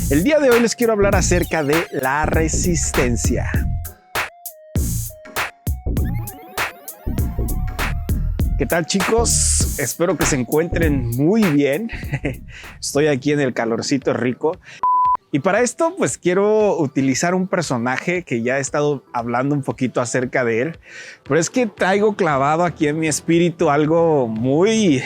El día de hoy les quiero hablar acerca de la resistencia. ¿Qué tal, chicos? Espero que se encuentren muy bien. Estoy aquí en el calorcito rico. Y para esto, pues quiero utilizar un personaje que ya he estado hablando un poquito acerca de él. Pero es que traigo clavado aquí en mi espíritu algo muy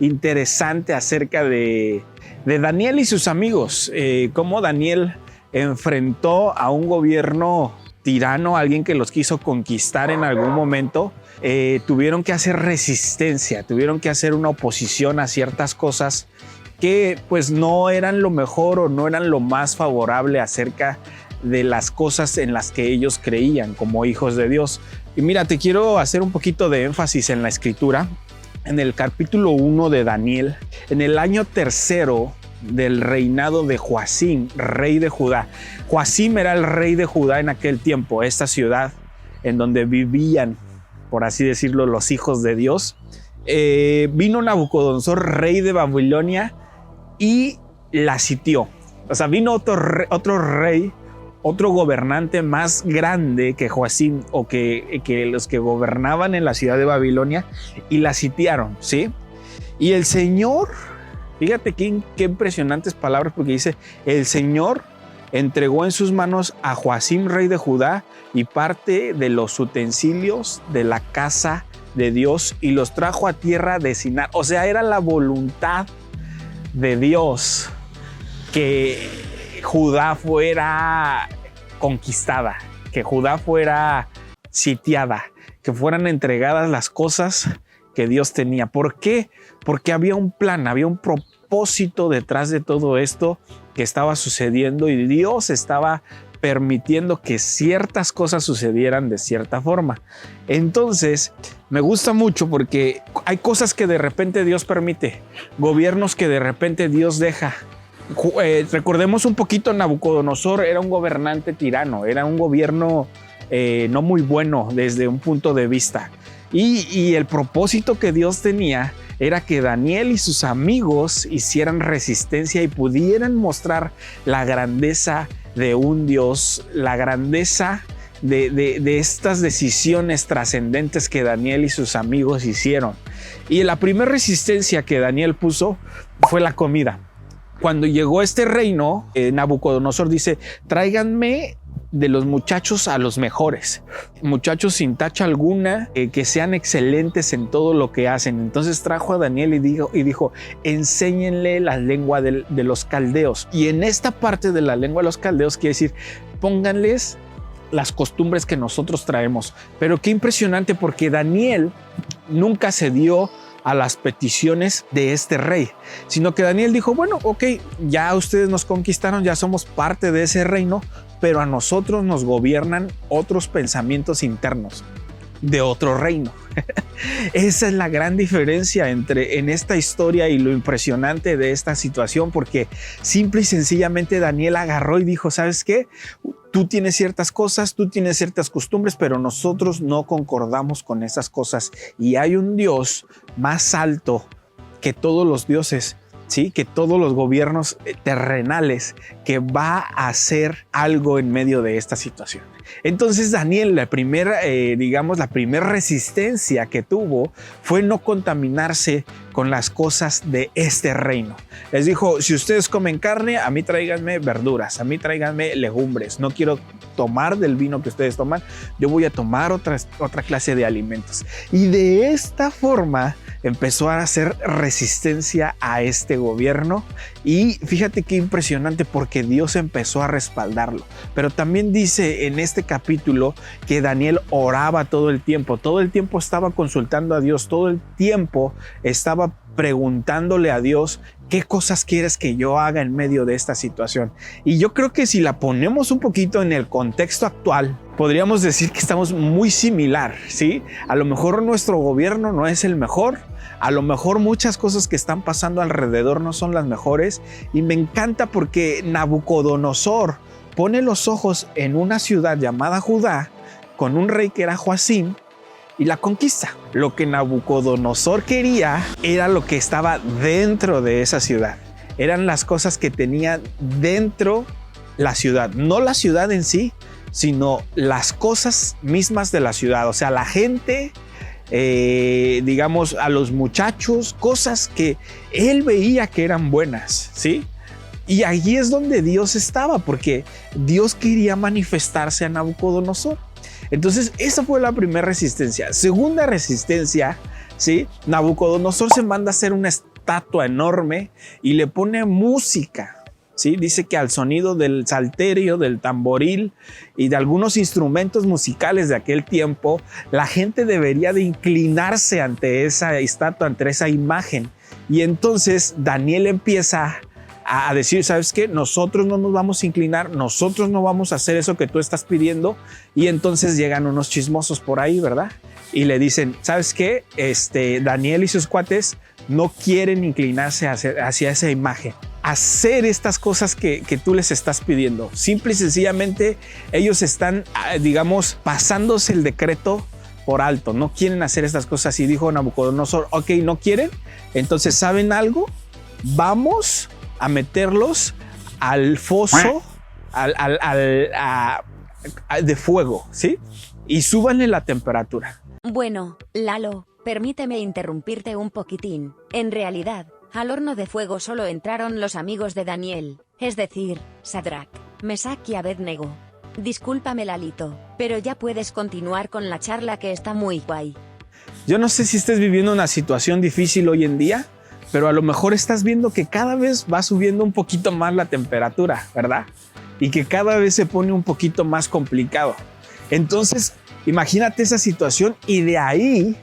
interesante acerca de Daniel y sus amigos. Cómo Daniel enfrentó a un gobierno tirano, alguien que los quiso conquistar en algún momento. Tuvieron que hacer resistencia, tuvieron que hacer una oposición a ciertas cosas que pues no eran lo mejor o no eran lo más favorable acerca de las cosas en las que ellos creían como hijos de Dios. Y mira, te quiero hacer un poquito de énfasis en la escritura. En el capítulo 1 de Daniel, en el año 3 del reinado de Joacim, rey de Judá. Joacim era el rey de Judá en aquel tiempo, esta ciudad en donde vivían, por así decirlo, los hijos de Dios. Vino Nabucodonosor, rey de Babilonia, y la sitió. O sea, vino otro rey, otro gobernante más grande que Joacim o que los que gobernaban en la ciudad de Babilonia, y la sitiaron, ¿sí? Y el Señor, fíjate qué impresionantes palabras, porque dice, el Señor entregó en sus manos a Joacim, rey de Judá, y parte de los utensilios de la casa de Dios, y los trajo a tierra de Sinar. O sea, era la voluntad de Dios que Judá fuera conquistada, que Judá fuera sitiada, que fueran entregadas las cosas que Dios tenía. ¿Por qué? Porque había un plan, había un propósito detrás de todo esto que estaba sucediendo, y Dios estaba permitiendo que ciertas cosas sucedieran de cierta forma. Entonces, me gusta mucho porque hay cosas que de repente Dios permite, gobiernos que de repente Dios deja. Recordemos un poquito, Nabucodonosor era un gobernante tirano, era un gobierno no muy bueno desde un punto de vista. Y el propósito que Dios tenía era que Daniel y sus amigos hicieran resistencia y pudieran mostrar la grandeza de un Dios, la grandeza de estas decisiones trascendentes que Daniel y sus amigos hicieron. Y la primera resistencia que Daniel puso fue la comida. Cuando llegó este reino, Nabucodonosor dice, tráiganme de los muchachos a los mejores, muchachos sin tacha alguna, que sean excelentes en todo lo que hacen. Entonces trajo a Daniel y dijo, enséñenle la lengua de los caldeos. Y en esta parte de la lengua de los caldeos quiere decir, pónganles las costumbres que nosotros traemos. Pero qué impresionante, porque Daniel nunca cedió a las peticiones de este rey, sino que Daniel dijo, bueno, ok, ya ustedes nos conquistaron, ya somos parte de ese reino, pero a nosotros nos gobiernan otros pensamientos internos de otro reino. Esa es la gran diferencia en esta historia y lo impresionante de esta situación, porque simple y sencillamente Daniel agarró y dijo, ¿sabes qué? Tú tienes ciertas cosas, tú tienes ciertas costumbres, pero nosotros no concordamos con esas cosas, y hay un Dios más alto que todos los dioses, ¿sí? Que todos los gobiernos terrenales, que va a hacer algo en medio de esta situación. Entonces Daniel, la primera resistencia que tuvo fue no contaminarse con las cosas de este reino. Les dijo, si ustedes comen carne, a mí tráiganme verduras, a mí tráiganme legumbres, no quiero tomar del vino que ustedes toman, yo voy a tomar otra clase de alimentos. Y de esta forma empezó a hacer resistencia a este gobierno, y fíjate qué impresionante, porque Dios empezó a respaldarlo. Pero también dice en este capítulo que Daniel oraba todo el tiempo estaba consultando a Dios, todo el tiempo estaba preguntándole a Dios, ¿qué cosas quieres que yo haga en medio de esta situación? Y yo creo que si la ponemos un poquito en el contexto actual, podríamos decir que estamos muy similar, ¿sí? A lo mejor nuestro gobierno no es el mejor, a lo mejor muchas cosas que están pasando alrededor no son las mejores, y me encanta porque Nabucodonosor pone los ojos en una ciudad llamada Judá, con un rey que era Joacim, y la conquista. Lo que Nabucodonosor quería era lo que estaba dentro de esa ciudad. eran las cosas que tenían dentro la ciudad, no la ciudad en sí, sino las cosas mismas de la ciudad, o sea, la gente, digamos, a los muchachos, cosas que él veía que eran buenas, ¿sí? Y allí es donde Dios estaba, porque Dios quería manifestarse a Nabucodonosor. Entonces, esa fue la primera resistencia. Segunda resistencia, ¿sí? Nabucodonosor se manda a hacer una estatua enorme y le pone música, ¿sí? Dice que al sonido del salterio, del tamboril y de algunos instrumentos musicales de aquel tiempo, la gente debería de inclinarse ante esa estatua, ante esa imagen. Y entonces Daniel empieza a decir, ¿sabes qué? Nosotros no nos vamos a inclinar, nosotros no vamos a hacer eso que tú estás pidiendo. Y entonces llegan unos chismosos por ahí, ¿verdad? Y le dicen, ¿sabes qué? Daniel y sus cuates no quieren inclinarse hacia esa imagen, hacer estas cosas que tú les estás pidiendo. Simple y sencillamente ellos están, digamos, pasándose el decreto por alto, no quieren hacer estas cosas. Y dijo Nabucodonosor, ok, ¿no quieren? Entonces, ¿saben algo? Vamos a meterlos al foso de fuego, ¿sí? Y súbanle la temperatura. Bueno, Lalo, permíteme interrumpirte un poquitín. En realidad, al horno de fuego solo entraron los amigos de Daniel, es decir, Sadrach, Mesach y Abednego. Discúlpame, Lalito, pero ya puedes continuar con la charla, que está muy guay. Yo no sé si estés viviendo una situación difícil hoy en día, pero a lo mejor estás viendo que cada vez va subiendo un poquito más la temperatura, ¿verdad? Y que cada vez se pone un poquito más complicado. Entonces, imagínate esa situación, y de ahí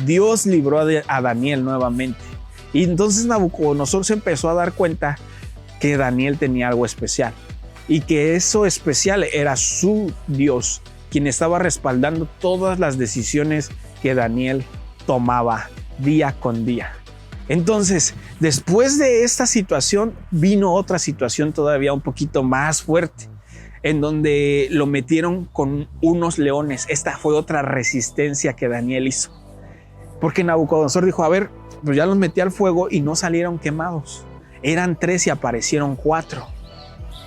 Dios libró a Daniel nuevamente. Y entonces Nabucodonosor se empezó a dar cuenta que Daniel tenía algo especial, y que eso especial era su Dios, quien estaba respaldando todas las decisiones que Daniel tomaba día con día. Entonces, después de esta situación, vino otra situación todavía un poquito más fuerte, en donde lo metieron con unos leones. Esta fue otra resistencia que Daniel hizo, porque Nabucodonosor dijo, a ver, pues ya los metí al fuego y no salieron quemados. Eran 3 y aparecieron 4.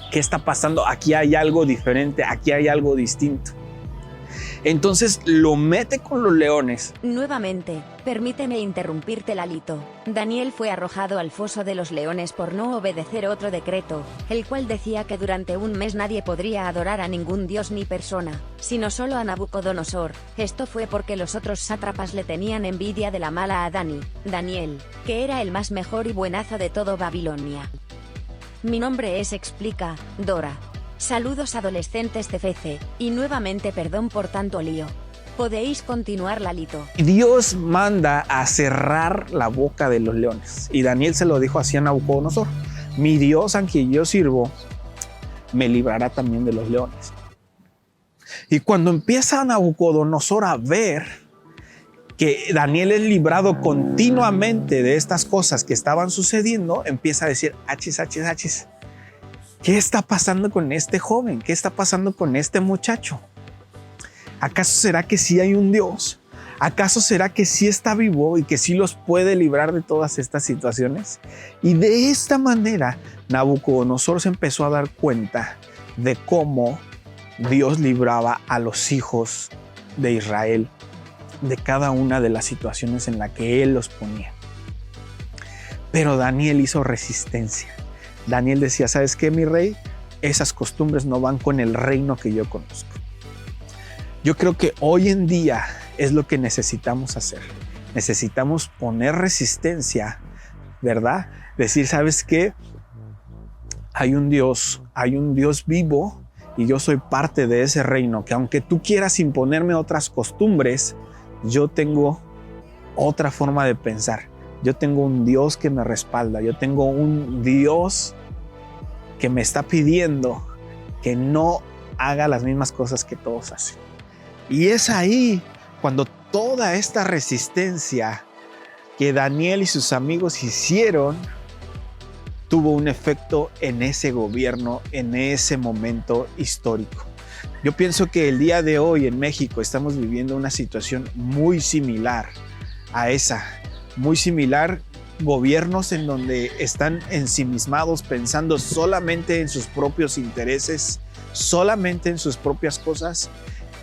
¿Qué está pasando? Aquí hay algo diferente, aquí hay algo distinto. Entonces lo mete con los leones. Nuevamente, permíteme interrumpirte, Lalito. Daniel fue arrojado al foso de los leones por no obedecer otro decreto, el cual decía que durante un mes nadie podría adorar a ningún dios ni persona, sino solo a Nabucodonosor. Esto fue porque los otros sátrapas le tenían envidia de la mala a Daniel, que era el más mejor y buenazo de todo Babilonia. Mi nombre es Explica, Dora. Saludos, adolescentes CFC, y nuevamente perdón por tanto lío. Podéis continuar, Lalito. Dios manda a cerrar la boca de los leones, y Daniel se lo dijo así a Nabucodonosor: mi Dios, a quien yo sirvo, me librará también de los leones. Y cuando empieza Nabucodonosor a ver que Daniel es librado continuamente de estas cosas que estaban sucediendo, empieza a decir, achis, achis, achis, ¿qué está pasando con este joven? ¿Qué está pasando con este muchacho? ¿Acaso será que sí hay un Dios? ¿Acaso será que sí está vivo y que sí los puede librar de todas estas situaciones? Y de esta manera, Nabucodonosor se empezó a dar cuenta de cómo Dios libraba a los hijos de Israel de cada una de las situaciones en las que él los ponía. Pero Daniel hizo resistencia. Daniel decía, ¿sabes qué, mi rey? Esas costumbres no van con el reino que yo conozco. Yo creo que hoy en día es lo que necesitamos hacer. Necesitamos poner resistencia, ¿verdad? Decir, ¿sabes qué? Hay un Dios vivo, y yo soy parte de ese reino, que aunque tú quieras imponerme otras costumbres, yo tengo otra forma de pensar. Yo tengo un Dios que me respalda. Yo tengo un Dios que me está pidiendo que no haga las mismas cosas que todos hacen. Y es ahí cuando toda esta resistencia que Daniel y sus amigos hicieron tuvo un efecto en ese gobierno, en ese momento histórico. Yo pienso que el día de hoy en México estamos viviendo una situación muy similar a esa, muy similar gobiernos en donde están ensimismados pensando solamente en sus propios intereses, solamente en sus propias cosas,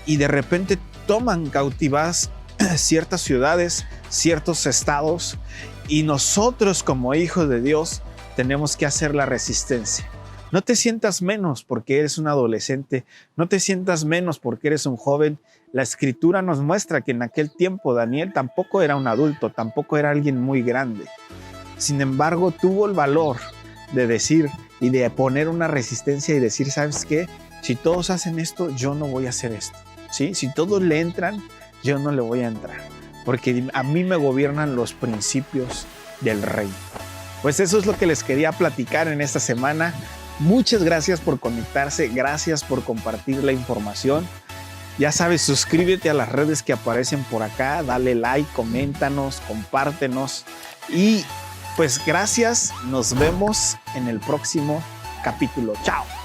y de repente toman cautivas ciertas ciudades, ciertos estados, y nosotros como hijos de Dios tenemos que hacer la resistencia. No te sientas menos porque eres un adolescente, no te sientas menos porque eres un joven. La escritura nos muestra que en aquel tiempo Daniel tampoco era un adulto, tampoco era alguien muy grande. Sin embargo, tuvo el valor de decir y de poner una resistencia y decir, ¿sabes qué? Si todos hacen esto, yo no voy a hacer esto, ¿sí? Si todos le entran, yo no le voy a entrar, porque a mí me gobiernan los principios del reino. Pues eso es lo que les quería platicar en esta semana. Muchas gracias por conectarse, gracias por compartir la información. Ya sabes, suscríbete a las redes que aparecen por acá, dale like, coméntanos, compártenos y pues gracias, nos vemos en el próximo capítulo. ¡Chao!